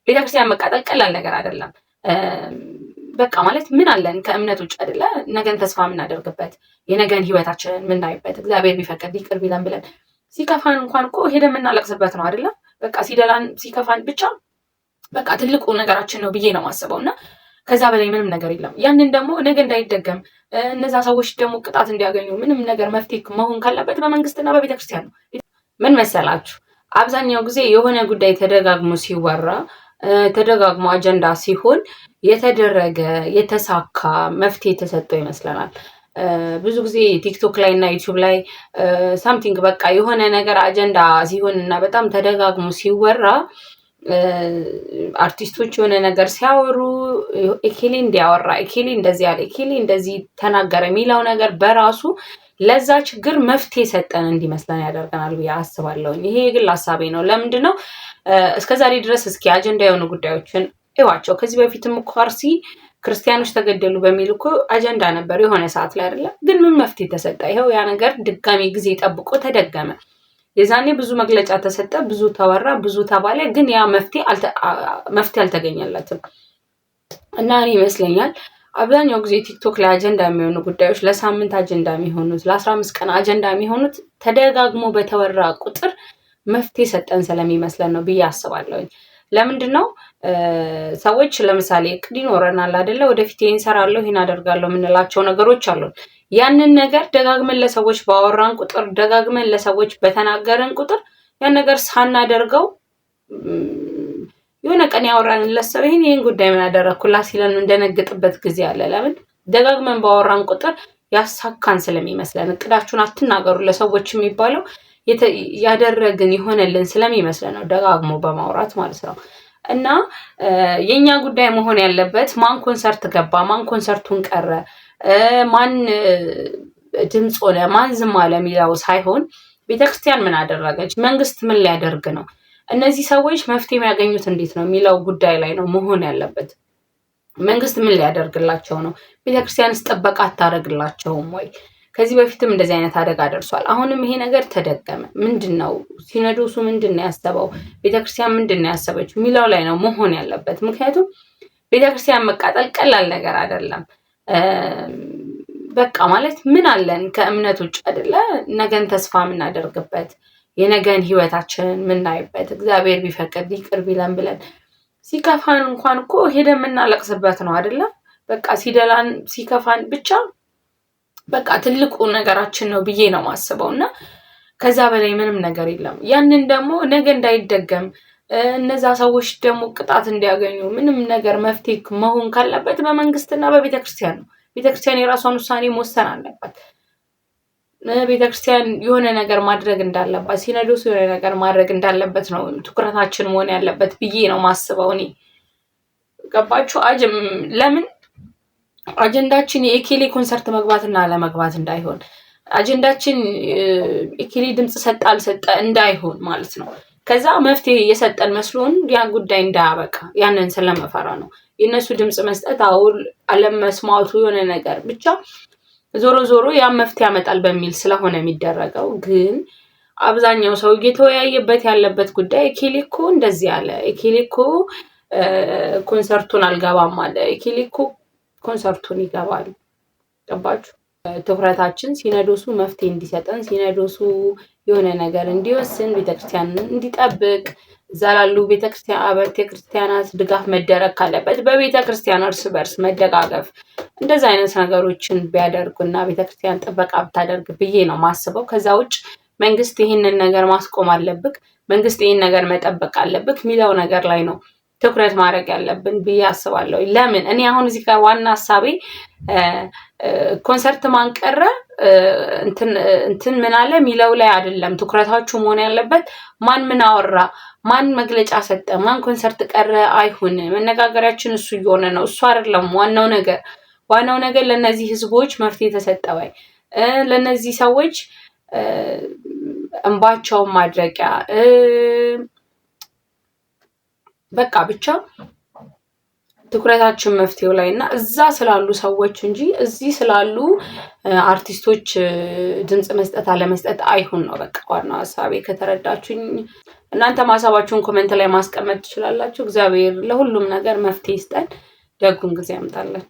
ቤተክርስቲያን መቃጠል ቀላል ነገር አይደለም። በቃ ማለት ምን አለን ከእምነት ውጭ አይደለ? ነገን ተስፋ የምናደርግበት የነገን ህይወታችንን የምናይበት እግዚአብሔር ቢፈቅድ ይቅር ቢለን ብለን ሲከፋን እንኳን እኮ ሄደን የምናለቅስበት ነው አይደለ? በቃ ሲደላን ሲከፋን ብቻ በቃ ትልቁ ነገራችን ነው ብዬ ነው የማስበው እና ከዛ በላይ ምንም ነገር የለም። ያንን ደግሞ ነገ እንዳይደገም እነዛ ሰዎች ደግሞ ቅጣት እንዲያገኙ ምንም ነገር መፍትሄ መሆን ካለበት በመንግስትና በቤተክርስቲያን ነው። ምን መሰላችሁ? አብዛኛው ጊዜ የሆነ ጉዳይ ተደጋግሞ ሲወራ ተደጋግሞ አጀንዳ ሲሆን የተደረገ የተሳካ መፍትሄ ተሰጥቶ ይመስለናል። ብዙ ጊዜ ቲክቶክ ላይ እና ዩቲዩብ ላይ ሳምቲንግ በቃ የሆነ ነገር አጀንዳ ሲሆን እና በጣም ተደጋግሞ ሲወራ አርቲስቶች የሆነ ነገር ሲያወሩ ኤኬሌ እንዲያወራ ኤኬሌ እንደዚህ ያለ ኤኬሌ እንደዚህ ተናገረ የሚለው ነገር በራሱ ለዛ ችግር መፍትሄ ሰጠን እንዲመስለን ያደርገናል ብዬ አስባለሁኝ። ይሄ የግል ሀሳቤ ነው። ለምንድን ነው እስከዛሬ ድረስ እስኪ አጀንዳ የሆኑ ጉዳዮችን እዋቸው። ከዚህ በፊትም እኮ አርሲ ክርስቲያኖች ተገደሉ በሚል እኮ አጀንዳ ነበር የሆነ ሰዓት ላይ አይደለ? ግን ምን መፍትሄ ተሰጠ? ይኸው ያ ነገር ድጋሚ ጊዜ ጠብቆ ተደገመ። የዛኔ ብዙ መግለጫ ተሰጠ፣ ብዙ ተወራ፣ ብዙ ተባለ፣ ግን ያ መፍትሄ አልተገኘለትም። እና እኔ ይመስለኛል አብዛኛው ጊዜ ቲክቶክ ላይ አጀንዳ የሚሆኑ ጉዳዮች ለሳምንት አጀንዳ የሚሆኑት ለ15 ቀን አጀንዳ የሚሆኑት ተደጋግሞ በተወራ ቁጥር መፍትሄ ሰጠን ስለሚመስለን ነው ብዬ አስባለሁኝ። ለምንድን ነው ሰዎች ለምሳሌ እቅድ ይኖረናል አይደለ? ወደፊት ይሄን እሰራለሁ ይሄን አደርጋለሁ የምንላቸው ነገሮች አሉን። ያንን ነገር ደጋግመን ለሰዎች ባወራን ቁጥር ደጋግመን ለሰዎች በተናገረን ቁጥር ያን ነገር ሳናደርገው የሆነ ቀን ያወራንለት ሰው ይሄን ጉዳይ ምን አደረኩላት ሲለን እንደነግጥበት ጊዜ አለ። ለምን? ደጋግመን ባወራን ቁጥር ያሳካን ስለሚመስለን። እቅዳችሁን አትናገሩ ለሰዎች የሚባለው ያደረግን የሆነልን ስለሚመስለን ነው፣ ደጋግሞ በማውራት ማለት ነው። እና የኛ ጉዳይ መሆን ያለበት ማን ኮንሰርት ገባ፣ ማን ኮንሰርቱን ቀረ፣ ማን ድምፅ ሆነ፣ ማን ዝም አለ የሚለው ሳይሆን ቤተክርስቲያን ምን አደረገች፣ መንግስት ምን ሊያደርግ ነው፣ እነዚህ ሰዎች መፍትሄ የሚያገኙት እንዴት ነው የሚለው ጉዳይ ላይ ነው መሆን ያለበት። መንግስት ምን ሊያደርግላቸው ነው? ቤተክርስቲያንስ ጥበቃ አታደርግላቸውም ወይ? ከዚህ በፊትም እንደዚህ አይነት አደጋ ደርሷል። አሁንም ይሄ ነገር ተደገመ። ምንድነው ሲኖዶሱ ምንድነው ያሰበው፣ ቤተክርስቲያን ምንድነው ያሰበችው የሚለው ላይ ነው መሆን ያለበት። ምክንያቱም ቤተክርስቲያን መቃጠል ቀላል ነገር አይደለም። በቃ ማለት ምን አለን ከእምነት ውጭ አይደለ? ነገን ተስፋ የምናደርግበት የነገን ህይወታችንን የምናይበት እግዚአብሔር ቢፈቅድ ይቅር ቢለን ብለን ሲከፋን እንኳን እኮ ሄደን የምናለቅስበት ነው አይደለ? በቃ ሲደላን ሲከፋን ብቻ በቃ ትልቁ ነገራችን ነው ብዬ ነው ማስበው እና ከዛ በላይ ምንም ነገር የለም። ያንን ደግሞ ነገ እንዳይደገም እነዛ ሰዎች ደግሞ ቅጣት እንዲያገኙ ምንም ነገር መፍትሄ መሆን ካለበት በመንግስትና በቤተክርስቲያን ነው። ቤተክርስቲያን የራሷን ውሳኔ መወሰን አለባት። ቤተክርስቲያን የሆነ ነገር ማድረግ እንዳለባት፣ ሲኖዶስ የሆነ ነገር ማድረግ እንዳለበት ነው ትኩረታችን መሆን ያለበት ብዬ ነው ማስበው እኔ። ገባችሁ? ለምን አጀንዳችን የኤኬሌ ኮንሰርት መግባትና አለመግባት እንዳይሆን፣ አጀንዳችን ኤኬሌ ድምፅ ሰጠ አልሰጠ እንዳይሆን ማለት ነው። ከዛ መፍትሄ የሰጠን መስሎን ያ ጉዳይ እንዳያበቃ ያንን ስለመፈራ ነው። የእነሱ ድምፅ መስጠት አውል አለመስማቱ የሆነ ነገር ብቻ ዞሮ ዞሮ ያ መፍትሄ ያመጣል በሚል ስለሆነ የሚደረገው። ግን አብዛኛው ሰው እየተወያየበት ያለበት ጉዳይ ኤኬሌ እኮ እንደዚህ አለ፣ ኤኬሌ እኮ ኮንሰርቱን አልገባም አለ፣ ኤኬሌ እኮ ኮንሰርቱን ይገባል። ገባችሁ? ትኩረታችን ሲኖዶሱ መፍትሄ እንዲሰጠን፣ ሲኖዶሱ የሆነ ነገር እንዲወስን፣ ቤተክርስቲያንን እንዲጠብቅ፣ እዛ ላሉ ቤተክርስቲያናት ድጋፍ መደረግ ካለበት በቤተክርስቲያን እርስ በርስ መደጋገፍ፣ እንደዚህ አይነት ነገሮችን ቢያደርጉና ቤተክርስቲያን ጥበቃ ብታደርግ ብዬ ነው ማስበው። ከዛ ውጭ መንግስት ይህንን ነገር ማስቆም አለብክ፣ መንግስት ይህን ነገር መጠበቅ አለብክ የሚለው ነገር ላይ ነው ትኩረት ማድረግ ያለብን ብዬ አስባለሁ። ለምን እኔ አሁን እዚህ ጋር ዋና ሀሳቤ ኮንሰርት ማንቀረ እንትን ምን አለ የሚለው ላይ አይደለም ትኩረታችሁ መሆን ያለበት። ማን ምን አወራ፣ ማን መግለጫ ሰጠ፣ ማን ኮንሰርት ቀረ አይሁን። መነጋገሪያችን እሱ እየሆነ ነው። እሱ አይደለም ዋናው ነገር ለነዚህ ህዝቦች መፍትሄ ተሰጠ ወይ፣ ለነዚህ ሰዎች እንባቸውን ማድረቂያ በቃ ብቻ ትኩረታችን መፍትሄው ላይ እና እዛ ስላሉ ሰዎች እንጂ እዚህ ስላሉ አርቲስቶች ድምጽ መስጠት አለመስጠት አይሁን ነው በቃ ዋናው ሀሳቤ ከተረዳችሁኝ። እናንተ ሀሳባችሁን ኮሜንት ላይ ማስቀመጥ ትችላላችሁ። እግዚአብሔር ለሁሉም ነገር መፍትሄ ይስጠን፣ ደጉን ጊዜ ያምጣልን።